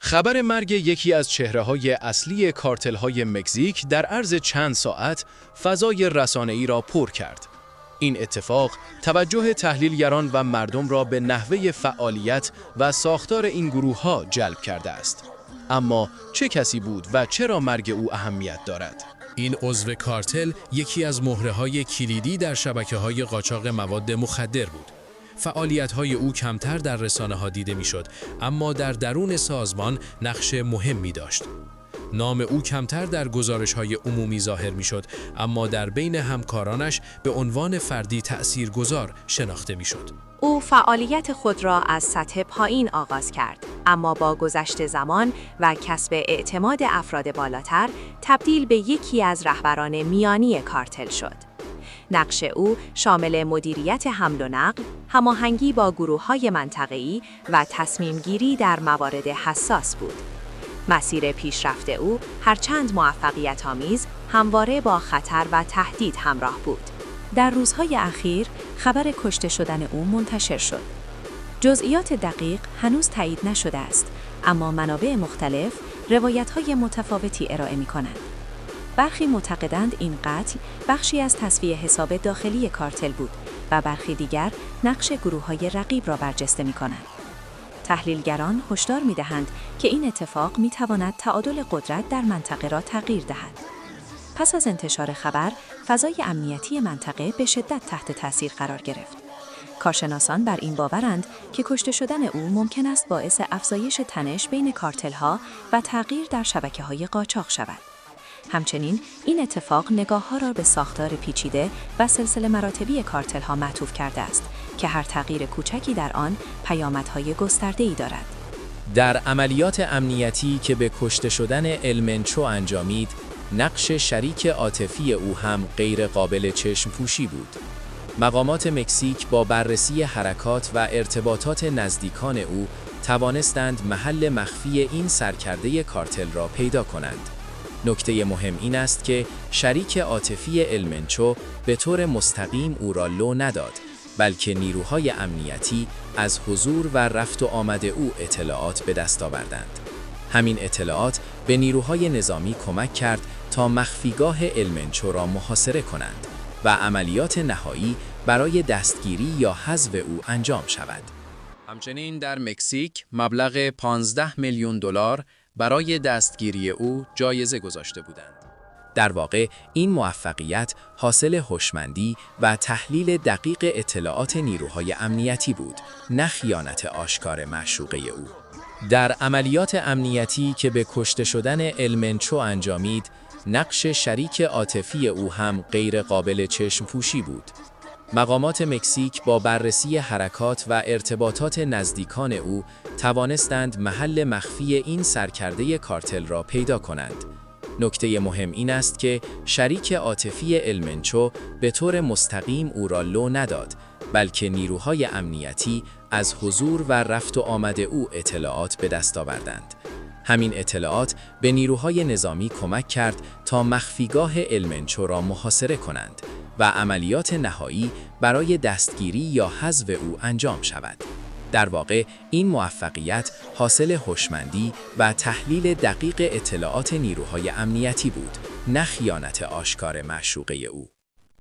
خبر مرگ یکی از چهره‌های اصلی کارتل‌های مکزیک در عرض چند ساعت فضای رسانه‌ای را پر کرد. این اتفاق توجه تحلیلگران و مردم را به نحوه فعالیت و ساختار این گروه‌ها جلب کرده است. اما چه کسی بود و چرا مرگ او اهمیت دارد؟ این عضو کارتل یکی از مهره‌های کلیدی در شبکه‌های قاچاق مواد مخدر بود. فعالیت‌های او کمتر در رسانه‌ها دیده می‌شد، اما در درون سازمان نقش مهمی داشت. نام او کمتر در گزارش‌های عمومی ظاهر می‌شد، اما در بین همکارانش به عنوان فردی تأثیرگذار شناخته می‌شد. او فعالیت خود را از سطح پایین آغاز کرد، اما با گذشت زمان و کسب اعتماد افراد بالاتر تبدیل به یکی از رهبران میانی کارتل شد. نقش او شامل مدیریت حمل و نقل، هماهنگی با گروه‌های منطقه‌ای و تصمیم‌گیری در موارد حساس بود. مسیر پیشرفت او هرچند موفقیت‌آمیز، همواره با خطر و تهدید همراه بود. در روزهای اخیر خبر کشته شدن او منتشر شد. جزئیات دقیق هنوز تایید نشده است، اما منابع مختلف روایت‌های متفاوتی ارائه می‌کنند. برخی معتقدند این قتل بخشی از تصفیه حساب داخلی کارتل بود و برخی دیگر نقش گروه‌های رقیب را برجسته می‌کنند. تحلیلگران هشدار می‌دهند که این اتفاق می‌تواند تعادل قدرت در منطقه را تغییر دهد. پس از انتشار خبر، فضای امنیتی منطقه به شدت تحت تاثیر قرار گرفت. کارشناسان بر این باورند که کشته شدن او ممکن است باعث افزایش تنش بین کارتل‌ها و تغییر در شبکه‌های قاچاق شود. همچنین این اتفاق نگاه‌ها را به ساختار پیچیده و سلسله مراتبی کارتل‌ها معطوف کرده است که هر تغییر کوچکی در آن پیامدهای گسترده‌ای دارد. در عملیات امنیتی که به کشته شدن المنچو انجامید، نقش شریک عاطفی او هم غیر قابل چشم‌پوشی بود. مقامات مکزیک با بررسی حرکات و ارتباطات نزدیکان او توانستند محل مخفی این سرکرده کارتل را پیدا کنند. نکته مهم این است که شریک عاطفی المنچو به طور مستقیم او را لو نداد، بلکه نیروهای امنیتی از حضور و رفت و آمد او اطلاعات به دست آوردند. همین اطلاعات به نیروهای نظامی کمک کرد تا مخفیگاه المنچو را محاصره کنند و عملیات نهایی برای دستگیری یا حذف او انجام شود. همچنین در مکزیک مبلغ 15 میلیون دلار برای دستگیری او جایزه گذاشته بودند. در واقع این موفقیت حاصل هوشمندی و تحلیل دقیق اطلاعات نیروهای امنیتی بود، نه خیانت آشکار معشوقه او. در عملیات امنیتی که به کشته شدن المنچو انجامید، نقش شریک عاطفی او هم غیر قابل چشم‌پوشی بود. مقامات مکزیک با بررسی حرکات و ارتباطات نزدیکان او توانستند محل مخفی این سرکرده کارتل را پیدا کنند. نکته مهم این است که شریک عاطفی المنچو به طور مستقیم او را لو نداد، بلکه نیروهای امنیتی از حضور و رفت و آمد او اطلاعات به دست آوردند. همین اطلاعات به نیروهای نظامی کمک کرد تا مخفیگاه المنچو را محاصره کنند و عملیات نهایی برای دستگیری یا حذف او انجام شود. در واقع این موفقیت حاصل هوشمندی و تحلیل دقیق اطلاعات نیروهای امنیتی بود، نه خیانت آشکار معشوقه او.